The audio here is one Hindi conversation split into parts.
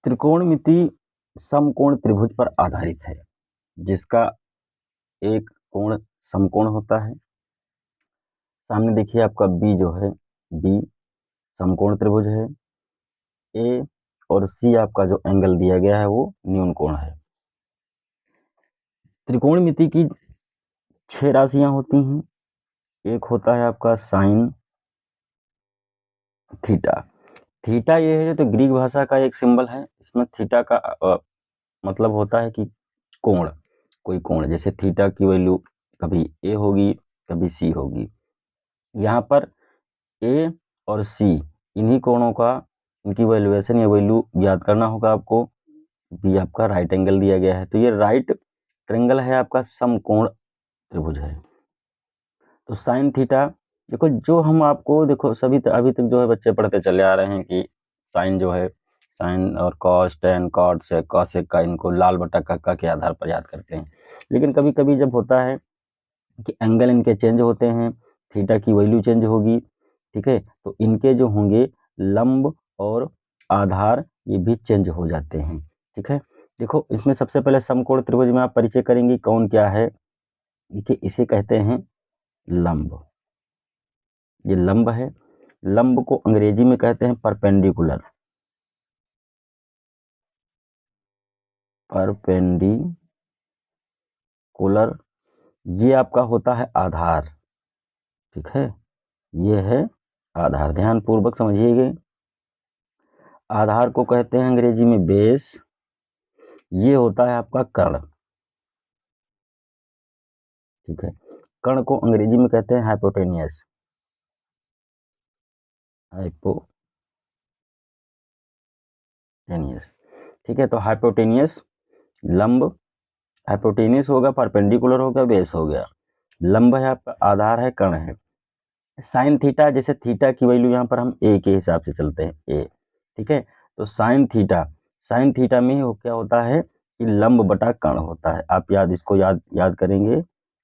त्रिकोणमिति समकोण त्रिभुज पर आधारित है, जिसका एक कोण समकोण होता है। सामने देखिए आपका बी जो है, बी समकोण त्रिभुज है। ए और सी आपका जो एंगल दिया गया है वो न्यून कोण है। त्रिकोणमिति की 6 राशियां होती हैं। एक होता है आपका साइन थीटा। थीटा ये है तो ग्रीक भाषा का एक सिंबल है। इसमें थीटा का मतलब होता है कि कोण, कोई कोण। जैसे थीटा की वैल्यू कभी ए होगी, कभी सी होगी। यहाँ पर ए और सी इन्हीं कोणों का, इनकी वैल्यूएशन या वैल्यू याद करना होगा आपको। बी आपका राइट एंगल दिया गया है, तो ये राइट ट्रायंगल है आपका, समकोण त्रिभुज है। तो साइन थीटा, देखो जो हम आपको देखो सभी अभी तक जो है बच्चे पढ़ते चले आ रहे हैं कि साइन जो है, साइन और कॉस, टेन, कॉट, सेक, कॉसेक का इनको लाल बटा कक्का के आधार पर याद करते हैं। लेकिन कभी कभी जब होता है कि एंगल इनके चेंज होते हैं, थीटा की वैल्यू चेंज होगी, ठीक है, तो इनके जो होंगे लंब और आधार ये भी चेंज हो जाते हैं। ठीक है, देखो इसमें सबसे पहले समकोण त्रिभुज में आप परिचय करेंगे कौन क्या है। देखिए इसे कहते हैं लंब। ये लंब है। लंब को अंग्रेजी में कहते हैं परपेंडिकुलर। परपेंडिकुलर ये आपका होता है आधार। ठीक है, ये है आधार, ध्यान पूर्वक समझिएगा। आधार को कहते हैं अंग्रेजी में बेस। ये होता है आपका कर्ण। ठीक है, कर्ण को अंग्रेजी में कहते हैं हाइपोटेनियस। हाइपोटेनियस, ठीक है, तो हाइपोटेनियस लंब, हाइपोटेनियस होगा, परपेंडिकुलर होगा, बेस हो गया। लंब है आपका, आधार है, कर्ण है। साइन थीटा, जैसे थीटा की वैल्यू यहाँ पर हम ए के हिसाब से चलते हैं, ए। ठीक है, तो साइन थीटा, साइन थीटा में क्या होता है कि लंब बटा कर्ण होता है। आप इसको याद करेंगे,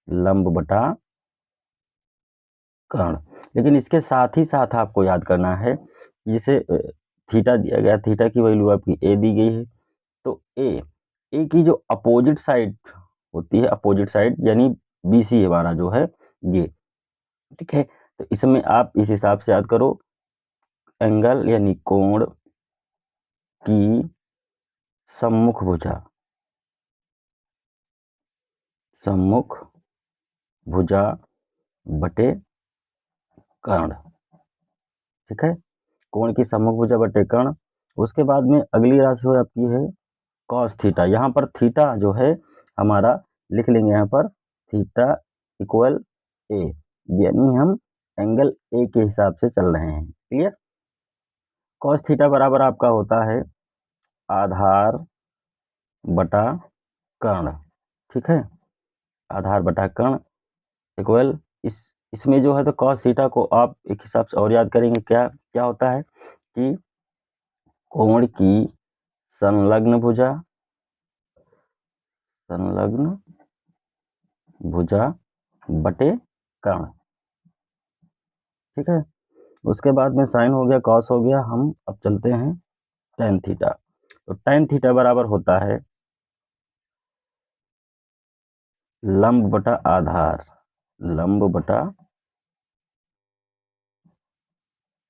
लंब बटा कर्ण। लेकिन इसके साथ ही साथ आपको याद करना है, जैसे थीटा दिया गया, थीटा की वैल्यू आपकी ए दी गई है, तो ए की जो अपोजिट साइड होती है, अपोजिट साइड यानी बीसी हमारा जो है ये। ठीक है, तो इसमें आप इस हिसाब से याद करो, एंगल यानी कोण की सम्मुख भुजा, सम्मुख भुजा बटे कर्ण। ठीक है, कोण की सम्मुख भुजा बटे कर्ण। उसके बाद में अगली राशि हो आपकी है कॉस थीटा। यहाँ पर थीटा जो है हमारा लिख लेंगे, यहाँ पर थीटा इक्वल ए, यानी हम एंगल ए के हिसाब से चल रहे हैं। क्लियर, कॉस थीटा बराबर आपका होता है आधार बटा कर्ण। ठीक है, आधार बटा कर्ण इक्वल इसमें जो है तो कॉस थीटा को आप एक हिसाब से और याद करेंगे, क्या क्या होता है कि कोण की संलग्न भुजा, संलग्न भुजा बटे कर्ण। ठीक है, उसके बाद में साइन हो गया, कॉस हो गया, हम अब चलते हैं टेन थीटा। तो टेन थीटा बराबर होता है लंब बटा आधार, लंब बटा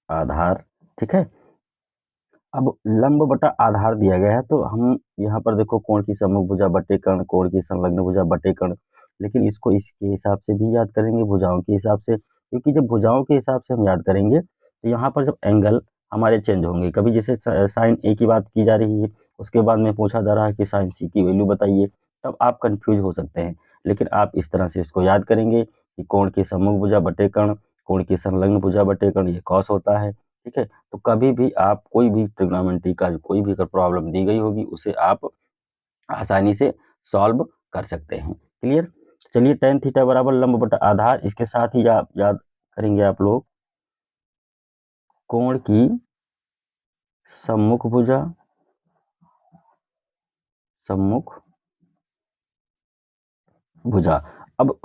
आधार। ठीक है, अब लंब बटा आधार दिया गया है, तो हम यहाँ पर देखो कोण की सम्मुख भुजा बटे कर्ण, कोण की संलग्न भुजा बटे कर्ण। लेकिन इसको इसके हिसाब से भी याद करेंगे, भुजाओं के हिसाब से, क्योंकि जब भुजाओं के हिसाब से हम याद करेंगे तो यहाँ पर जब एंगल हमारे चेंज होंगे, कभी जैसे साइन ए की बात की जा रही है, उसके बाद में पूछा जा रहा है कि साइन सी की वैल्यू बताइए, तब आप कंफ्यूज हो सकते हैं। लेकिन आप इस तरह से इसको याद करेंगे कि कोण की सम्मुख भुजा बटे कर्ण, कोण की संलग्न भुजा बटे कर्ण, ये कॉस होता है। ठीक है, तो कभी भी आप कोई भी ट्रिग्नोमेट्री का कोई भी अगर प्रॉब्लम दी गई होगी उसे आप आसानी से सॉल्व कर सकते हैं। क्लियर, चलिए टेन थीटा बराबर लंब बटा आधार, इसके साथ ही आप याद करेंगे आप लोग कोण की सम्मुख भुजा, सम्मुख भुजा। अब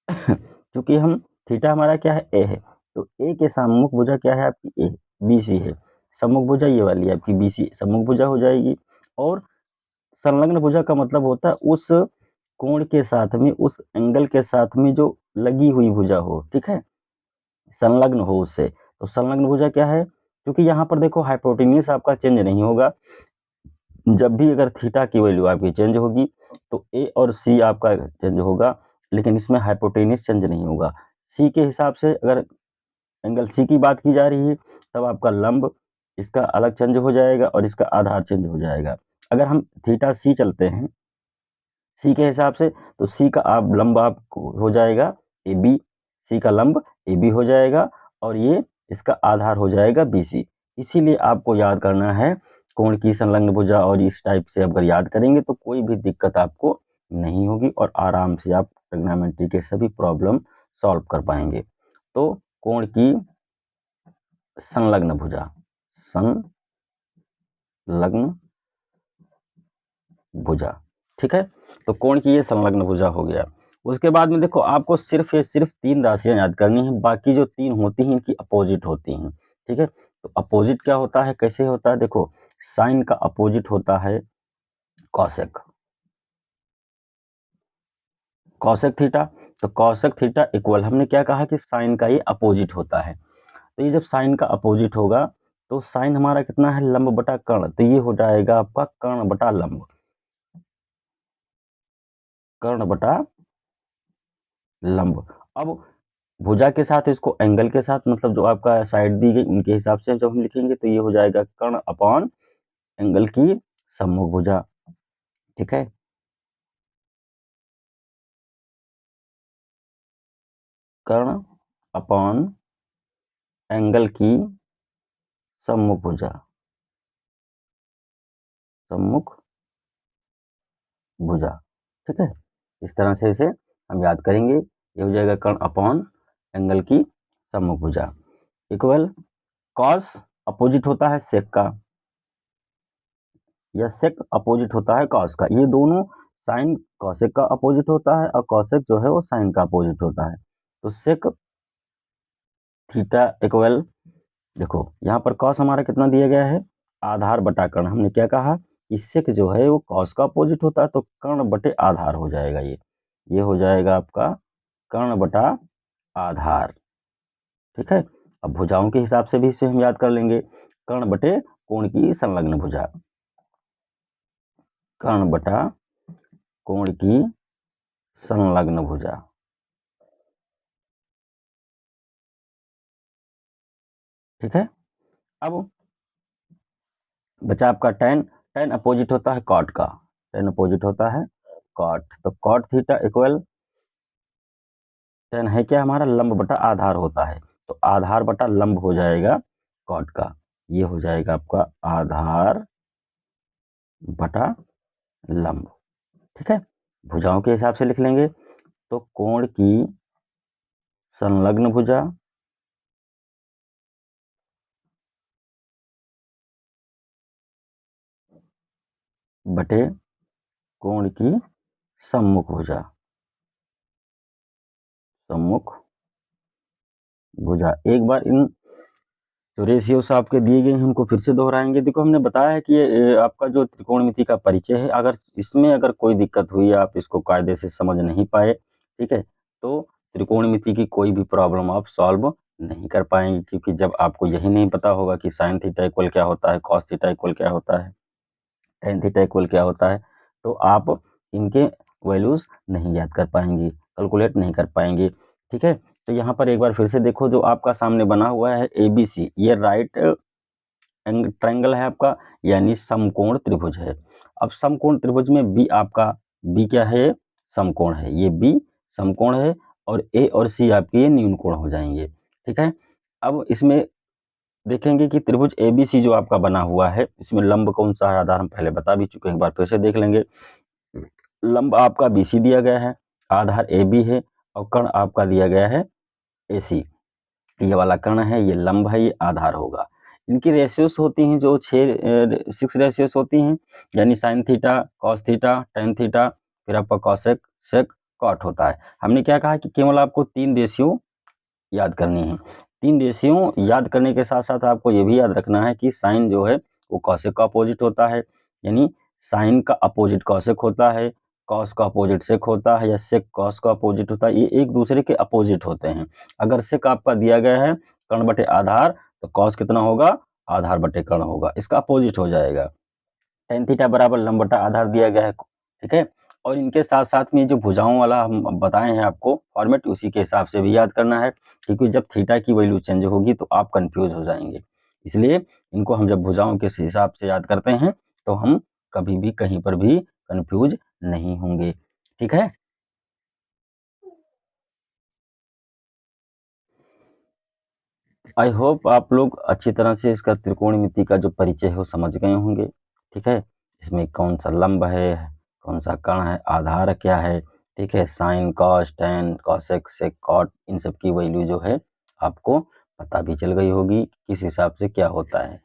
चूंकि हम थीटा हमारा क्या है, ए है, तो ए के सम्मुख भुजा क्या है आपकी, ए, बीसी है। सम्मुख भुजा ये वाली आपकी बीसी सम्मुख भुजा हो जाएगी। और संलग्न भुजा का मतलब होता है उस कोण के साथ में, उस एंगल के साथ में जो लगी हुई भुजा हो, ठीक है, संलग्न हो उससे। तो संलग्न भुजा क्या है, क्योंकि यहाँ पर देखो हाइपोटेन्यूज आपका चेंज नहीं होगा। जब भी अगर थीटा की वैल्यू आपकी चेंज होगी तो ए और सी आपका चेंज होगा, लेकिन इसमें हाइपोटेन्यूज चेंज नहीं होगा। सी के हिसाब से अगर एंगल सी की बात की जा रही है तब आपका लंब इसका अलग चेंज हो जाएगा और इसका आधार चेंज हो जाएगा। अगर हम थीटा सी चलते हैं सी के हिसाब से, तो सी का आप लंब आपको हो जाएगा ए बी, सी का लंब ए बी हो जाएगा और ये इसका आधार हो जाएगा बी सी। इसीलिए आपको याद करना है कोण की संलग्न भुजा, और इस टाइप से अगर याद करेंगे तो कोई भी दिक्कत आपको नहीं होगी और आराम से आप ट्रिग्नोमेट्री के सभी प्रॉब्लम सॉल्व कर पाएंगे। तो कोण की संलग्न भुजा, संलग्न भुजा, ठीक है। तो कोण की ये संलग्न भुजा हो गया। उसके बाद में देखो आपको सिर्फ 3 राशियां याद करनी है, बाकी जो 3 होती हैं इनकी अपोजिट होती हैं, ठीक है। तो अपोजिट क्या होता है, कैसे होता है, देखो साइन का अपोजिट होता है कॉसेक, कॉसेक थीटा। तो कॉसेक थीटा इक्वल, हमने क्या कहा कि साइन का ये अपोजिट होता है। तो ये जब साइन का अपोजिट होगा तो साइन हमारा कितना है, लंब बटा कर्ण, तो ये हो जाएगा आपका कर्ण बटा लंब, कर्ण बटा लंब। अब भुजा के साथ इसको एंगल के साथ, मतलब जो आपका साइड दी गई उनके हिसाब से जब हम लिखेंगे तो ये हो जाएगा कर्ण अपॉन एंगल की सम्मुख भुजा, ठीक है। कर्ण अपॉन एंगल की सम्मुख भुजा, सम्मुख भुजा, ठीक है। इस तरह से इसे हम याद करेंगे। ये हो जाएगा कर्ण अपॉन एंगल की सम्मुख भुजा इक्वल कॉस अपोजिट होता है सेक का, या सेक अपोजिट होता है कॉस का। ये दोनों, साइन कॉसेक का अपोजिट होता है और कॉसेक जो है वो साइन का अपोजिट होता है। तो सेक थीटा इक्वल, देखो यहाँ पर कॉस हमारा कितना दिया गया है, आधार बटा कर्ण। हमने क्या कहा कि सेक जो है वो कॉस का अपोजिट होता है, तो कर्ण बटे आधार हो जाएगा। ये हो जाएगा आपका कर्ण बटा आधार, ठीक है। अब भुजाओं के हिसाब से भी इसे हम याद कर लेंगे, कर्ण बटे कोण की संलग्न भुजा, कर्ण बटा कोण की संलग्न भुजा, ठीक है। अब बचा आपका टेन, टेन अपोजिट होता है कॉट का, टेन अपोजिट होता है कॉट। तो कॉट थीटा इक्वल, टेन है क्या हमारा, लंब बटा आधार होता है, तो आधार बटा लंब हो जाएगा कॉट का। ये हो जाएगा आपका आधार बटा लंब, ठीक है। भुजाओं के हिसाब से लिख लेंगे, तो कोण की संलग्न भुजा बटे कोण की सम्मुख भुजा, सम्मुख भुजा। एक बार इन जो रेशियोस आपके दिए गए हैं हमको फिर से दोहराएंगे। देखो हमने बताया है कि ये आपका जो त्रिकोणमिति का परिचय है, अगर इसमें अगर कोई दिक्कत हुई, आप इसको कायदे से समझ नहीं पाए, ठीक है, तो त्रिकोणमिति की कोई भी प्रॉब्लम आप सॉल्व नहीं कर पाएंगे, क्योंकि जब आपको यही नहीं पता होगा कि साइन थीटा इक्वल क्या होता है, कॉस थीटा इक्वल क्या होता है, टेन थीटा इक्वल क्या होता है, तो आप इनके वैल्यूज नहीं याद कर पाएंगे, कैलकुलेट नहीं कर पाएंगे, ठीक है। तो यहाँ पर एक बार फिर से देखो, जो आपका सामने बना हुआ है ABC, ये राइट ट्रायंगल है आपका, यानी समकोण त्रिभुज है। अब समकोण त्रिभुज में बी आपका, बी क्या है, समकोण है, ये बी समकोण है और ए और सी आपके ये न्यून कोण हो जाएंगे, ठीक है। अब इसमें देखेंगे कि त्रिभुज ABC जो आपका बना हुआ है, इसमें लंब कौन सा है, आधार हम पहले बता भी चुके हैं, एक बार फिर से देख लेंगे। लंब आपका BC दिया गया है, आधार AB है और कर्ण आपका दिया गया है AC। ये वाला कर्ण है, ये लंब है, ये आधार होगा। इनकी रेशियोस होती हैं जो 6 रेशियोस होती हैं, यानी sine theta, cos theta, tan theta, फिर आपका कॉसेक, सेक, कॉट होता है। हमने क्या कहा कि केवल आपको 3 रेशियो याद करनी है। 3 रेशियो याद करने के साथ साथ आपको ये भी याद रखना है कि साइन जो है वो कॉसेक का अपोजिट होता है, यानी साइन का अपोजिट कॉसेक होता है, कॉस का अपोजिट सेक होता है, या सेक कॉस का अपोजिट होता है, ये एक दूसरे के अपोजिट होते हैं। अगर सेक आपका दिया गया है कर्ण बटे आधार, तो कॉस कितना होगा, आधार बटे कर्ण होगा, इसका अपोजिट हो जाएगा। टेन थीटा बराबर लंब बटा आधार दिया गया है, ठीक है। और इनके साथ साथ में जो भुजाओं वाला हम बताए हैं आपको फॉर्मेट, उसी के हिसाब से भी याद करना है, क्योंकि जब थीटा की वैल्यू चेंज होगी तो आप कंफ्यूज हो जाएंगे। इसलिए इनको हम जब भुजाओं के हिसाब से याद करते हैं तो हम कभी भी कहीं पर भी कंफ्यूज नहीं होंगे, ठीक है। आई होप आप लोग अच्छी तरह से इसका त्रिकोणमिति का जो परिचय है वो समझ गए होंगे, ठीक है। इसमें कौन सा लंब है, कौन सा कर्ण है, आधार क्या है, ठीक है, sine cos tan cosec sec cot, इन सब की वैल्यू जो है आपको पता भी चल गई होगी किस हिसाब से क्या होता है।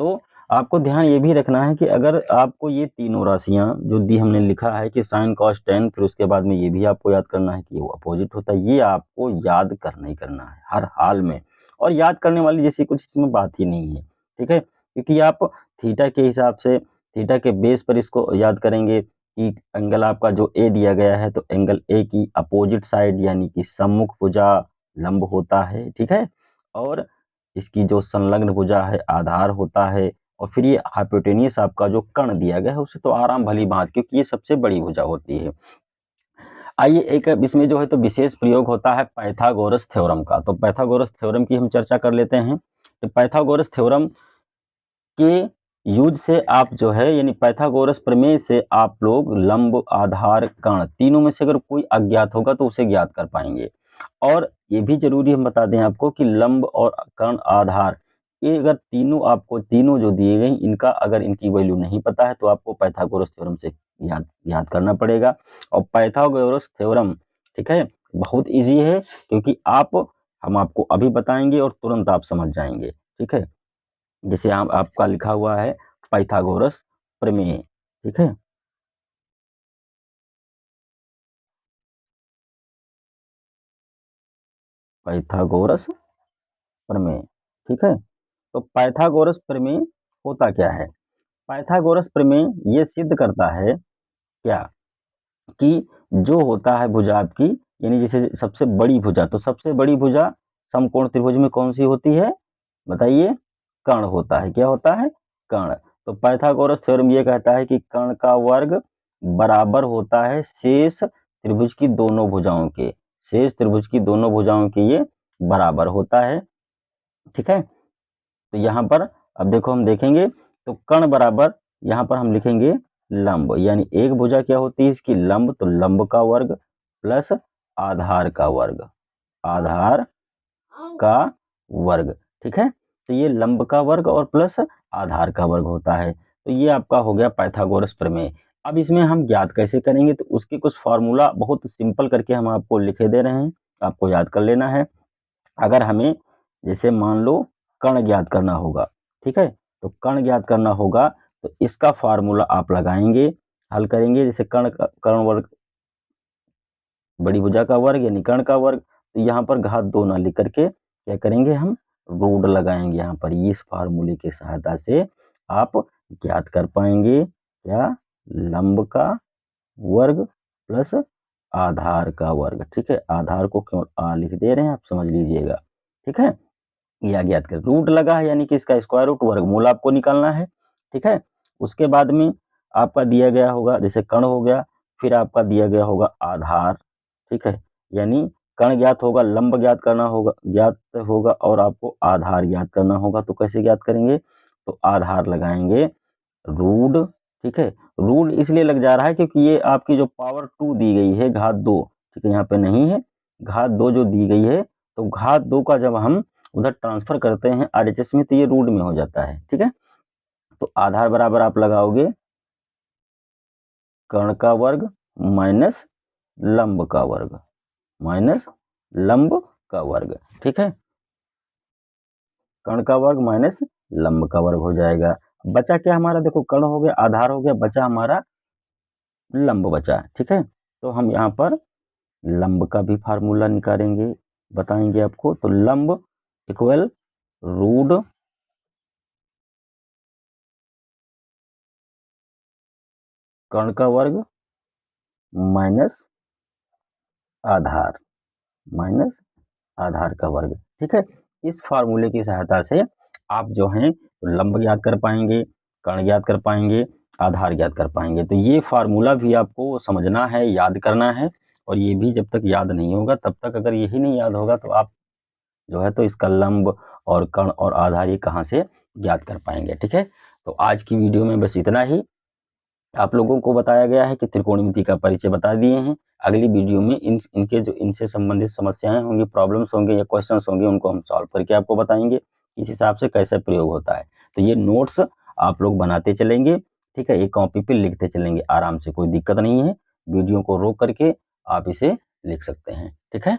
तो आपको ध्यान ये भी रखना है कि अगर आपको ये तीनों राशियां जो दी हमने लिखा है कि साइन कॉस टेन, फिर उसके बाद में ये भी आपको याद करना है कि वो अपोजिट होता है, ये आपको याद करना ही करना है हर हाल में। और याद करने वाली जैसी कुछ इसमें बात ही नहीं है, ठीक है, क्योंकि आप थीटा के हिसाब से, थीटा के बेस पर इसको याद करेंगे कि एंगल आपका जो ए दिया गया है, तो एंगल ए की अपोजिट साइड यानी कि सम्मुख भुजा लंब होता है, ठीक है। और इसकी जो संलग्न भुजा है आधार होता है। और फिर ये हाइपोटेनियस आपका जो कर्ण दिया गया है उसे तो आराम भली बात, क्योंकि ये सबसे बड़ी भुजा होती है। आइए एक इसमें जो है तो विशेष प्रयोग होता है पाइथागोरस थ्योरम का, तो पाइथागोरस थ्योरम की हम चर्चा कर लेते हैं। तो पाइथागोरस थ्योरम के यूज से आप जो है यानी पाइथागोरस प्रमेय से आप लोग लंब आधार कर्ण तीनों में से अगर कोई अज्ञात होगा तो उसे ज्ञात कर पाएंगे। और ये भी जरूरी हम बता दें आपको कि लंब और कर्ण आधार, ये अगर तीनों आपको तीनों जो दिए गए इनका अगर इनकी वैल्यू नहीं पता है तो आपको पाइथागोरस थ्योरम से याद याद करना पड़ेगा। और पाइथागोरस थ्योरम, ठीक है, बहुत इजी है, क्योंकि हम आपको अभी बताएंगे और तुरंत आप समझ जाएंगे, ठीक है। जैसे आपका लिखा हुआ है पाइथागोरस प्रमेय, ठीक है। पाइथागोरस प्रमेय, ठीक है। तो पाइथागोरस प्रमेय होता क्या है? पाइथागोरस प्रमेय ये सिद्ध करता है क्या कि जो होता है भुजा आपकी, यानी जैसे सबसे बड़ी भुजा, तो सबसे बड़ी भुजा समकोण त्रिभुज में कौन सी होती है बताइए? कर्ण होता है। क्या होता है? कर्ण। तो पाइथागोरस थ्योरम ये कहता है कि कर्ण का वर्ग बराबर होता है शेष त्रिभुज की दोनों भुजाओं के, शेष त्रिभुज की दोनों भुजाओं के ये बराबर होता है, ठीक है। तो यहाँ पर अब देखो हम देखेंगे तो कर्ण बराबर यहाँ पर हम लिखेंगे लंब, यानी एक भुजा क्या होती है इसकी लंब, तो लंब का वर्ग प्लस आधार का वर्ग, आधार का वर्ग, ठीक है। तो ये लंब का वर्ग और प्लस आधार का वर्ग होता है। तो ये आपका हो गया पाइथागोरस प्रमेय। अब इसमें हम ज्ञात कैसे करेंगे, तो उसके कुछ फॉर्मूला बहुत सिंपल करके हम आपको लिखे दे रहे हैं, आपको याद कर लेना है। अगर हमें जैसे मान लो कर्ण ज्ञात करना होगा, ठीक है, तो कर्ण ज्ञात करना होगा तो इसका फार्मूला आप लगाएंगे, हल करेंगे। जैसे कर्ण वर्ग बड़ी भुजा का वर्ग यानी कर्ण का वर्ग, तो यहाँ पर घात 2 ना लिख करके क्या करेंगे हम रूट लगाएंगे यहाँ पर। इस फार्मूले की सहायता से आप ज्ञात कर पाएंगे क्या, लंब का वर्ग प्लस आधार का वर्ग, ठीक है। आधार को क्यों आ लिख दे रहे हैं आप समझ लीजिएगा, ठीक है। या ज्ञात कर रूट लगा है यानी कि इसका स्क्वायर रूट वर्गमूल आपको निकालना है, ठीक है। उसके बाद में आपका दिया गया होगा जैसे कर्ण हो गया, फिर आपका दिया गया होगा आधार, ठीक है, यानी कर्ण ज्ञात होगा, लंब ज्ञात करना होगा, ज्ञात होगा और आपको आधार ज्ञात करना होगा। तो कैसे ज्ञात करेंगे, तो आधार लगाएंगे रूट, ठीक है। रूट इसलिए लग जा रहा है क्योंकि ये आपकी जो पावर 2 दी गई है घात 2, ठीक है, यहाँ पे नहीं है घात 2 जो दी गई है, तो घात 2 का जब हम उधर ट्रांसफर करते हैं आरएचएस में तो ये रूट में हो जाता है, ठीक है। तो आधार बराबर आप लगाओगे कर्ण का वर्ग माइनस लंब का वर्ग, माइनस लंब का वर्ग, ठीक है। कर्ण का वर्ग माइनस लंब का वर्ग हो जाएगा। बचा क्या हमारा, देखो कर्ण हो गया, आधार हो गया, बचा हमारा लंब बचा, ठीक है। तो हम यहाँ पर लंब का भी फार्मूला निकालेंगे, बताएंगे आपको। तो लंब इक्वल रूट कर्ण का वर्ग माइनस आधार माइनस आधार का वर्ग। ठीक है, इस फार्मूले की सहायता से आप जो है लंब ज्ञात कर पाएंगे, कर्ण ज्ञात कर पाएंगे, आधार ज्ञात कर पाएंगे। तो ये फार्मूला भी आपको समझना है, याद करना है, और ये भी जब तक याद नहीं होगा तब तक, अगर यही नहीं याद होगा तो आप जो है तो इसका लंब और कर्ण और आधार ये कहाँ से ज्ञात कर पाएंगे। ठीक है, तो आज की वीडियो में बस इतना ही आप लोगों को बताया गया है कि त्रिकोणमिति का परिचय बता दिए हैं। अगली वीडियो में इनके जो इनसे संबंधित समस्याएं होंगी, प्रॉब्लम्स होंगे या क्वेश्चंस होंगे, उनको हम सॉल्व करके आपको बताएंगे इस हिसाब से कैसे प्रयोग होता है। तो ये नोट्स आप लोग बनाते चलेंगे, ठीक है, एक कॉपी पे लिखते चलेंगे आराम से, कोई दिक्कत नहीं है। वीडियो को रोक करके आप इसे लिख सकते हैं। ठीक है।